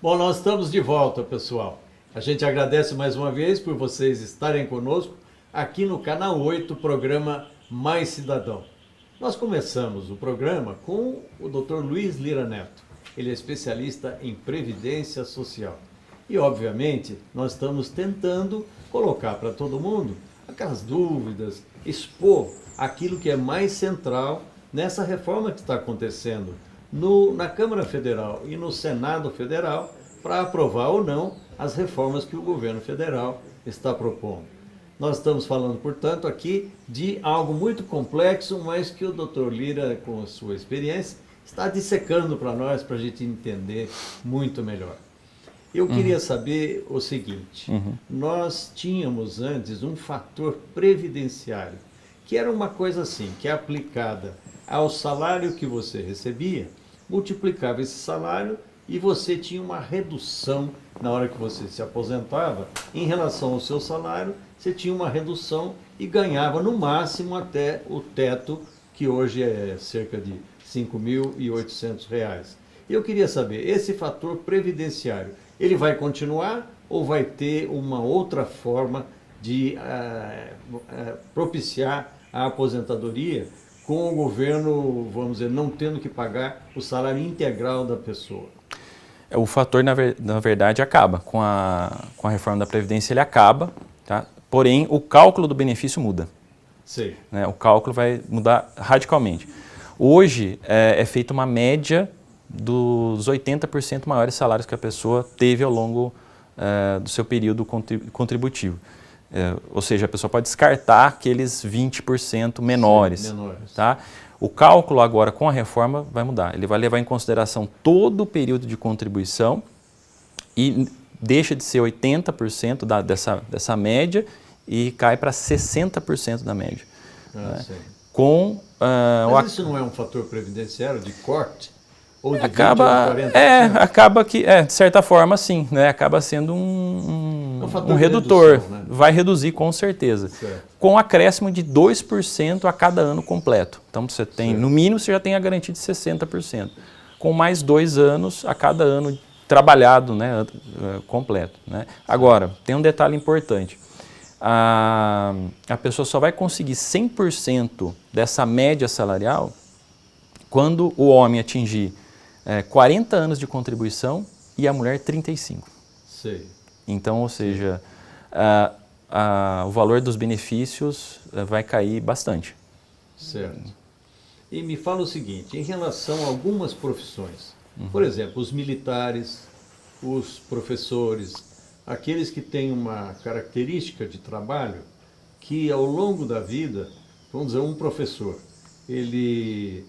Bom, nós estamos de volta, pessoal. A gente agradece mais uma vez por vocês estarem conosco aqui no Canal 8, programa Mais Cidadão. Nós começamos o programa com o Dr. Luiz Lira Neto. Ele é especialista em Previdência Social. E, obviamente, nós estamos tentando colocar para todo mundo aquelas dúvidas, expor aquilo que é mais central nessa reforma que está acontecendo na Câmara Federal e no Senado Federal para aprovar ou não as reformas que o governo federal está propondo. Nós estamos falando, portanto, aqui de algo muito complexo, mas que o Dr. Lira, com a sua experiência, está dissecando para nós, para a gente entender muito melhor. Eu queria saber o seguinte, nós tínhamos antes um fator previdenciário, que era uma coisa assim, que é aplicada ao salário que você recebia, multiplicava esse salário e você tinha uma redução na hora que você se aposentava, em relação ao seu salário, você tinha uma redução e ganhava no máximo até o teto, que hoje é cerca de R$ 5.800. Eu queria saber, esse fator previdenciário, ele vai continuar ou vai ter uma outra forma de propiciar a aposentadoria com o governo, vamos dizer, não tendo que pagar o salário integral da pessoa? O fator, na verdade, acaba. Com a reforma da Previdência, ele acaba, tá? Porém, o cálculo do benefício muda. Sim. Né? O cálculo vai mudar radicalmente. Hoje, é feita uma média dos 80% maiores salários que a pessoa teve ao longo do seu período contributivo. Ou seja, a pessoa pode descartar aqueles 20% menores. Sim, menores. Tá? O cálculo agora com a reforma vai mudar. Ele vai levar em consideração todo o período de contribuição e deixa de ser 80% dessa média e cai para 60% da média. Né? Mas isso não é um fator previdenciário de corte? Ou de acaba, 20 ou de 40%? Acaba que, de certa forma, sim, né? Acaba sendo um fator redutor. redução, né? Vai reduzir com certeza. Certo. Com acréscimo de 2% a cada ano completo. Então, você tem, Certo. no mínimo, você já tem a garantia de 60%. Com mais 2 anos a cada ano trabalhado, né, completo. Né? Agora, tem um detalhe importante. A pessoa só vai conseguir 100% dessa média salarial quando o homem atingir 40 anos de contribuição e a mulher 35. Sei. Então, ou seja, o valor dos benefícios vai cair bastante. Certo. E me fala o seguinte, em relação a algumas profissões, por exemplo, os militares, os professores, aqueles que têm uma característica de trabalho que ao longo da vida, vamos dizer, um professor, ele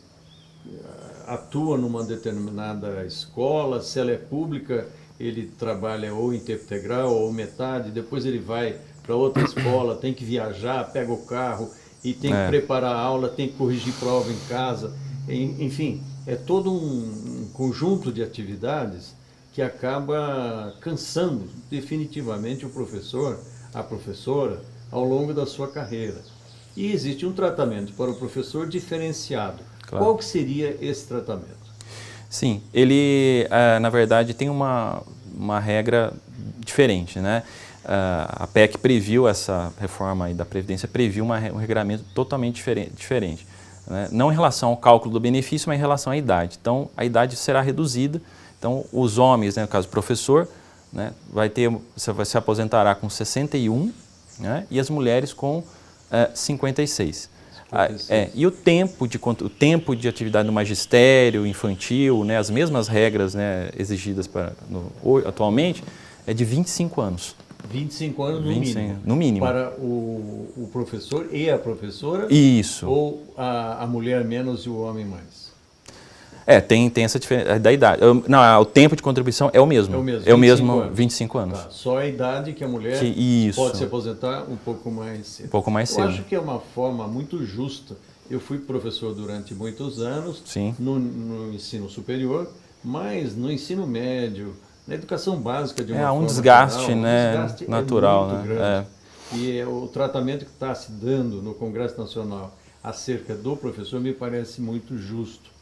atua numa determinada escola, se ela é pública, ele trabalha ou em tempo integral ou metade, depois ele vai para outra escola, tem que viajar, pega o carro e tem que preparar a aula, tem que corrigir prova em casa, enfim, é todo um conjunto de atividades que acaba cansando definitivamente o professor, a professora, ao longo da sua carreira. E existe um tratamento para o professor diferenciado. Claro. Qual que seria esse tratamento? Sim, ele, na verdade, tem uma regra diferente, né? A PEC previu, essa reforma aí da Previdência previu um regulamento totalmente diferente, né? Não em relação ao cálculo do benefício, mas em relação à idade. Então, a idade será reduzida. Então, os homens, né, no caso, o professor, né, vai se aposentará com 61, né, e as mulheres com 56. E o tempo de atividade no magistério infantil, né, as mesmas regras, né, exigidas atualmente, é de 25 anos. 25 anos no mínimo? No mínimo. Para o professor e a professora? Isso. Ou a mulher menos e o homem mais? Tem essa diferença da idade. Não, o tempo de contribuição é o mesmo. É o mesmo, 25 anos. Tá, só a idade que a mulher pode se aposentar um pouco mais cedo. Um pouco mais cedo. Eu acho que é uma forma muito justa. Eu fui professor durante muitos anos, sim, no ensino superior, mas no ensino médio, na educação básica de uma forma desgaste, geral, né, desgaste natural, muito né? grande. E o tratamento que está se dando no Congresso Nacional acerca do professor me parece muito justo.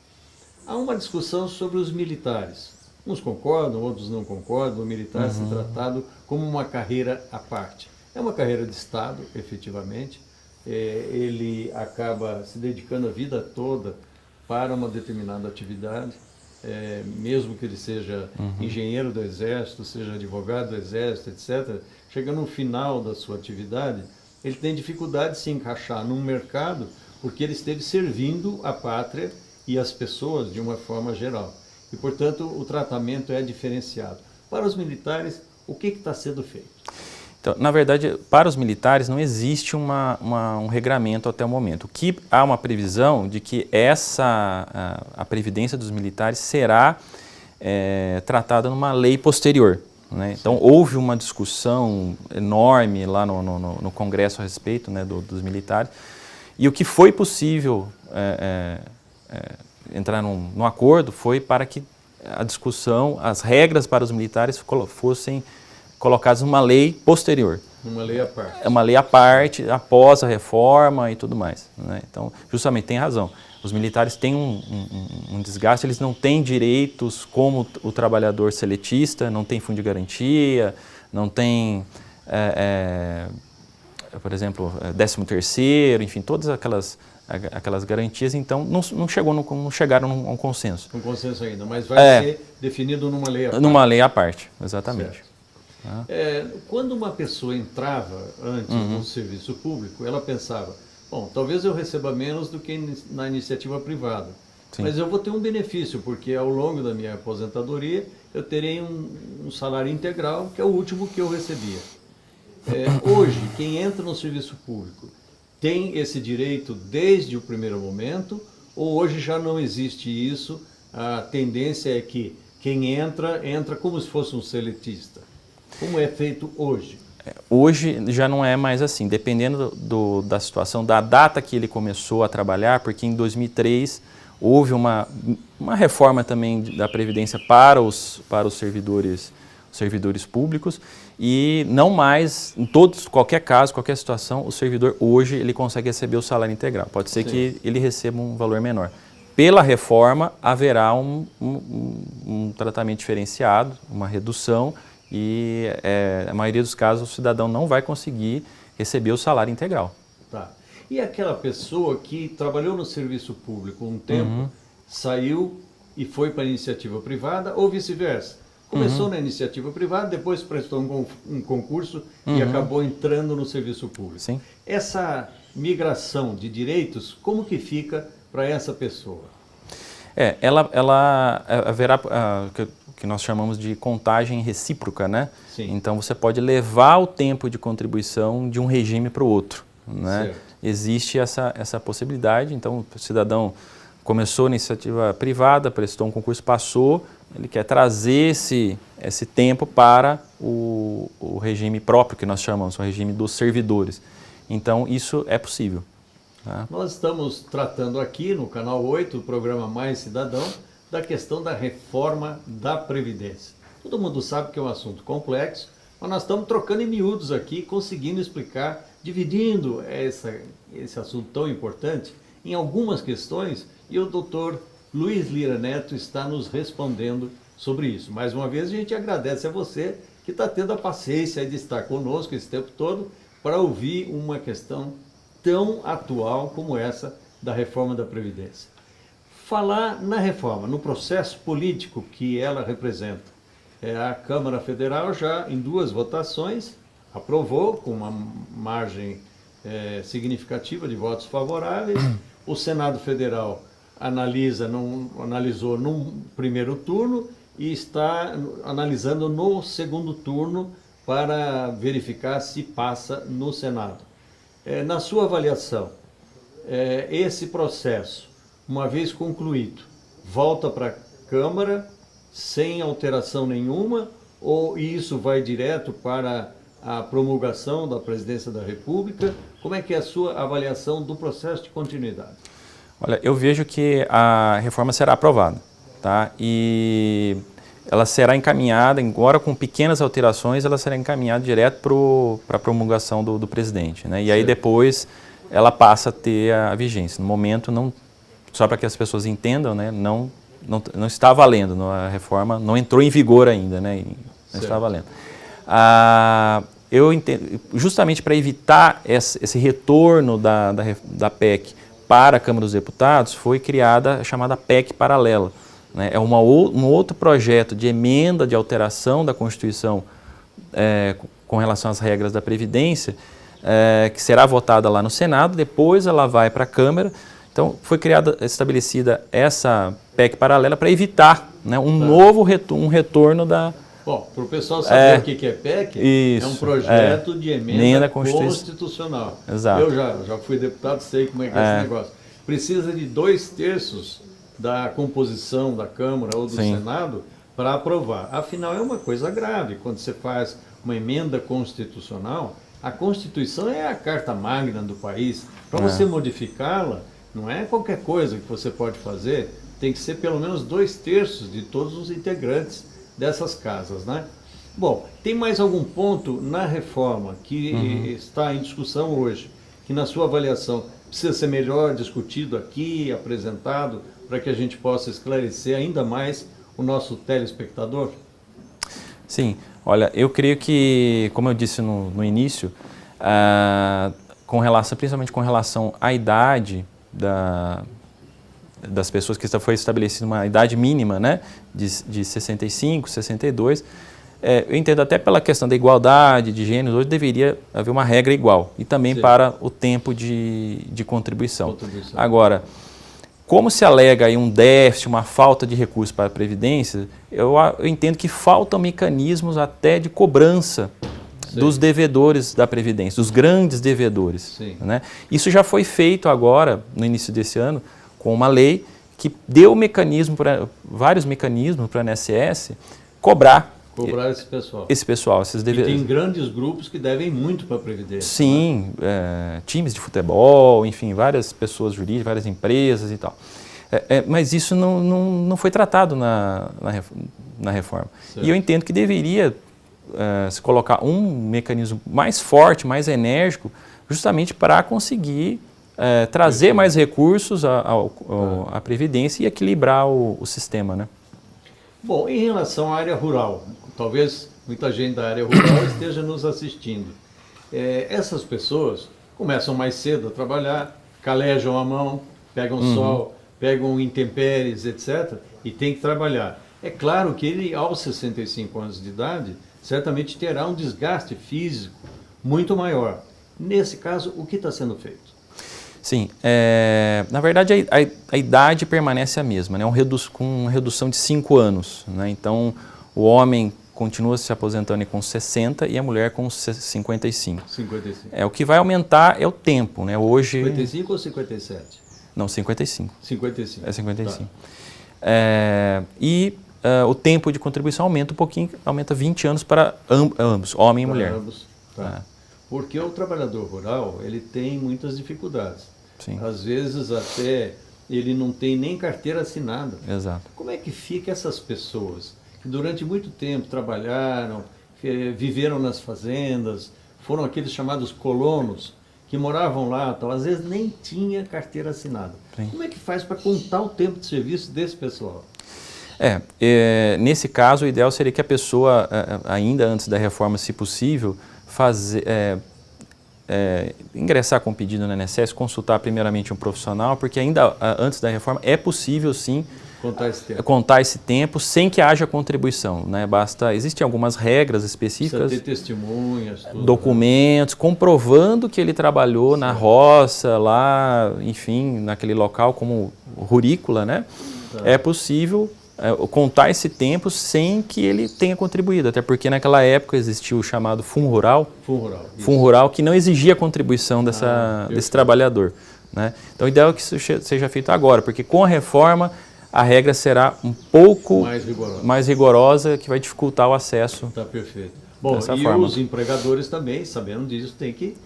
Há uma discussão sobre os militares. Uns concordam, outros não concordam, o militar ser tratado como uma carreira à parte. É uma carreira de Estado, efetivamente. Ele acaba se dedicando a vida toda para uma determinada atividade, mesmo que ele seja engenheiro do Exército, seja advogado do Exército, etc., chegando no final da sua atividade, ele tem dificuldade de se encaixar num mercado porque ele esteve servindo a pátria e as pessoas de uma forma geral. E, portanto, o tratamento é diferenciado. Para os militares, o que está sendo feito? Então, na verdade, para os militares não existe um regramento até o momento. Há uma previsão de que a previdência dos militares será tratada numa lei posterior, né? Então, houve uma discussão enorme lá no Congresso a respeito, né, dos militares, e o que foi possível entrar num acordo foi para que a discussão, as regras para os militares fossem colocadas numa lei posterior. Uma lei à parte. É uma lei à parte, após a reforma e tudo mais, né? Então, justamente, tem razão. Os militares têm um desgaste, eles não têm direitos como o trabalhador seletista, não tem fundo de garantia, não tem, por exemplo, 13º, enfim, todas aquelas garantias, então não chegaram a um consenso. Um consenso ainda, mas vai ser definido numa lei à parte. Numa lei à parte, exatamente. Certo. Quando uma pessoa entrava antes no serviço público, ela pensava, bom, talvez eu receba menos do que na iniciativa privada, sim, mas eu vou ter um benefício, porque ao longo da minha aposentadoria eu terei um salário integral, que é o último que eu recebia. Hoje, quem entra no serviço público tem esse direito desde o primeiro momento, ou hoje já não existe isso, a tendência é que quem entra como se fosse um seletista? Como é feito hoje? Hoje já não é mais assim, dependendo da situação, da data que ele começou a trabalhar, porque em 2003 houve uma reforma também da Previdência para os servidores públicos, e não mais, em qualquer caso, qualquer situação, o servidor hoje ele consegue receber o salário integral. Pode ser, sim, que ele receba um valor menor. Pela reforma haverá um tratamento diferenciado, uma redução, e a maioria dos casos o cidadão não vai conseguir receber o salário integral. Tá. E aquela pessoa que trabalhou no serviço público um tempo, saiu e foi para a iniciativa privada, ou vice-versa? Começou na iniciativa privada, depois prestou um concurso e acabou entrando no serviço público. Sim. Essa migração de direitos, como que fica para essa pessoa? Ela haverá que nós chamamos de contagem recíproca, né? Sim. Então você pode levar o tempo de contribuição de um regime para o outro, né? Certo. Existe essa possibilidade. Então o cidadão começou na iniciativa privada, prestou um concurso, passou, ele quer trazer esse tempo para o regime próprio, que nós chamamos, o regime dos servidores. Então isso é possível. Tá? Nós estamos tratando aqui no Canal 8, o programa Mais Cidadão, da questão da reforma da Previdência. Todo mundo sabe que é um assunto complexo, mas nós estamos trocando em miúdos aqui, conseguindo explicar, dividindo esse assunto tão importante em algumas questões, e o doutor Luiz Lira Neto está nos respondendo sobre isso. Mais uma vez, a gente agradece a você que está tendo a paciência de estar conosco esse tempo todo para ouvir uma questão tão atual como essa da reforma da Previdência. Falar na reforma, no processo político que ela representa. A Câmara Federal já em 2 votações aprovou com uma margem significativa de votos favoráveis. O Senado Federal analisou num primeiro turno e está analisando no segundo turno para verificar se passa no Senado. Na sua avaliação, esse processo, uma vez concluído, volta para a Câmara sem alteração nenhuma, ou isso vai direto para a promulgação da Presidência da República? Como é que é a sua avaliação do processo de continuidade? Olha, eu vejo que a reforma será aprovada, tá? E ela será encaminhada, agora com pequenas alterações, ela será encaminhada direto para a promulgação do presidente, né? E aí depois ela passa a ter a vigência. No momento, não, só para que as pessoas entendam, né, não não está valendo, a reforma não entrou em vigor ainda, né? Não está valendo. Eu entendo, justamente para evitar esse retorno da PEC para a Câmara dos Deputados, foi criada a chamada PEC paralela. Né? É um outro projeto de emenda, de alteração da Constituição com relação às regras da Previdência, que será votada lá no Senado, depois ela vai para a Câmara. Então, foi estabelecida essa PEC paralela para evitar, né, novo retorno da... Bom, para o pessoal saber o que é PEC, isso, é um projeto de emenda constitucional. Exato. Eu já fui deputado, sei como é que é esse negócio. Precisa de 2/3 da composição da Câmara ou do Senado para aprovar. Afinal, é uma coisa grave. Quando você faz uma emenda constitucional, a Constituição é a carta magna do país. Para você modificá-la, não é qualquer coisa que você pode fazer, tem que ser pelo menos 2/3 de todos os integrantes dessas casas, né? Bom, tem mais algum ponto na reforma que está em discussão hoje, que na sua avaliação precisa ser melhor discutido aqui, apresentado, para que a gente possa esclarecer ainda mais o nosso telespectador? Sim, olha, eu creio que, como eu disse no início, principalmente com relação à idade das pessoas, que foi estabelecida uma idade mínima, né, de 65, 62, eu entendo até pela questão da igualdade de gêneros, hoje deveria haver uma regra igual, e também para o tempo de contribuição. Agora, como se alega aí um déficit, uma falta de recursos para a Previdência, eu entendo que faltam mecanismos até de cobrança dos devedores da Previdência, dos grandes devedores. Né? Isso já foi feito agora, no início desse ano, com uma lei que deu vários mecanismos para a INSS cobrar esse pessoal, esses devedores. E tem grandes grupos que devem muito para a Previdência. Sim, times de futebol, enfim, várias pessoas jurídicas, várias empresas e tal. Mas isso não foi tratado na reforma. Certo. E eu entendo que deveria se colocar um mecanismo mais forte, mais enérgico, justamente para conseguir trazer mais recursos à Previdência e equilibrar o sistema, né? Bom, em relação à área rural, talvez muita gente da área rural esteja nos assistindo. Essas pessoas começam mais cedo a trabalhar, calejam a mão, pegam sol, pegam intempéries, etc., e tem que trabalhar. É claro que ele, aos 65 anos de idade, certamente terá um desgaste físico muito maior. Nesse caso, o que está sendo feito? Sim, na verdade a idade permanece a mesma, né? Com uma redução de 5 anos. Né? Então, o homem continua se aposentando com 60 e a mulher com 55. 55. O que vai aumentar é o tempo. Né? Hoje... 55 ou 57? Não, 55. 55. É 55. Tá. O tempo de contribuição aumenta um pouquinho, aumenta 20 anos para ambos, homem e mulher. Ambos, tá. Porque o trabalhador rural, ele tem muitas dificuldades. Sim. Às vezes até ele não tem nem carteira assinada. Exato. Como é que fica essas pessoas que durante muito tempo trabalharam, viveram nas fazendas, foram aqueles chamados colonos, que moravam lá, então, às vezes nem tinha carteira assinada. Sim. Como é que faz para contar o tempo de serviço desse pessoal? Nesse caso, o ideal seria que a pessoa, ainda antes da reforma, se possível, ingressar com pedido no INSS, consultar primeiramente um profissional, porque ainda antes da reforma é possível sim contar esse tempo sem que haja contribuição. Né? Existem algumas regras específicas, precisa ter testemunhas, documentos, comprovando que ele trabalhou na roça, lá, enfim, naquele local como rurícola, né? É possível contar esse tempo sem que ele tenha contribuído, até porque naquela época existia o chamado Fundo Rural, que não exigia a contribuição desse trabalhador. Né? Então, o ideal é que isso seja feito agora, porque com a reforma a regra será um pouco mais rigorosa, que vai dificultar o acesso. Está perfeito. Bom, e forma. Os empregadores também, sabendo disso, têm que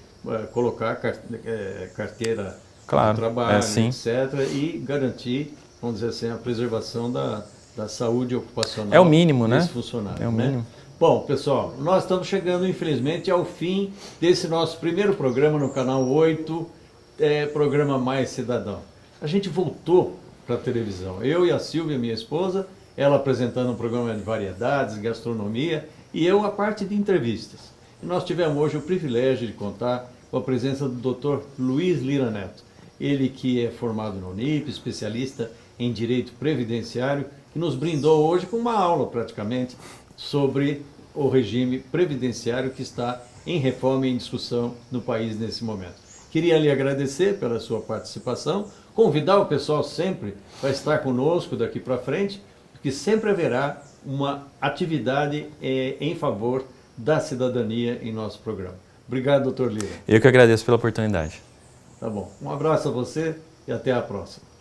colocar carteira de trabalho, etc., e garantir, vamos dizer assim, a preservação da saúde ocupacional. É o mínimo, né? Funcionário, é o mínimo. Né? Bom, pessoal, nós estamos chegando, infelizmente, ao fim desse nosso primeiro programa no Canal 8, programa Mais Cidadão. A gente voltou para a televisão. Eu e a Silvia, minha esposa, ela apresentando um programa de variedades, gastronomia, e eu a parte de entrevistas. E nós tivemos hoje o privilégio de contar com a presença do Dr. Luiz Lira Neto. Ele que é formado na Unip, especialista em Direito Previdenciário, que nos brindou hoje com uma aula praticamente sobre o regime previdenciário que está em reforma e em discussão no país nesse momento. Queria lhe agradecer pela sua participação, convidar o pessoal sempre para estar conosco daqui para frente, porque sempre haverá uma atividade em favor da cidadania em nosso programa. Obrigado, doutor Lira. Eu que agradeço pela oportunidade. Tá bom. Um abraço a você e até a próxima.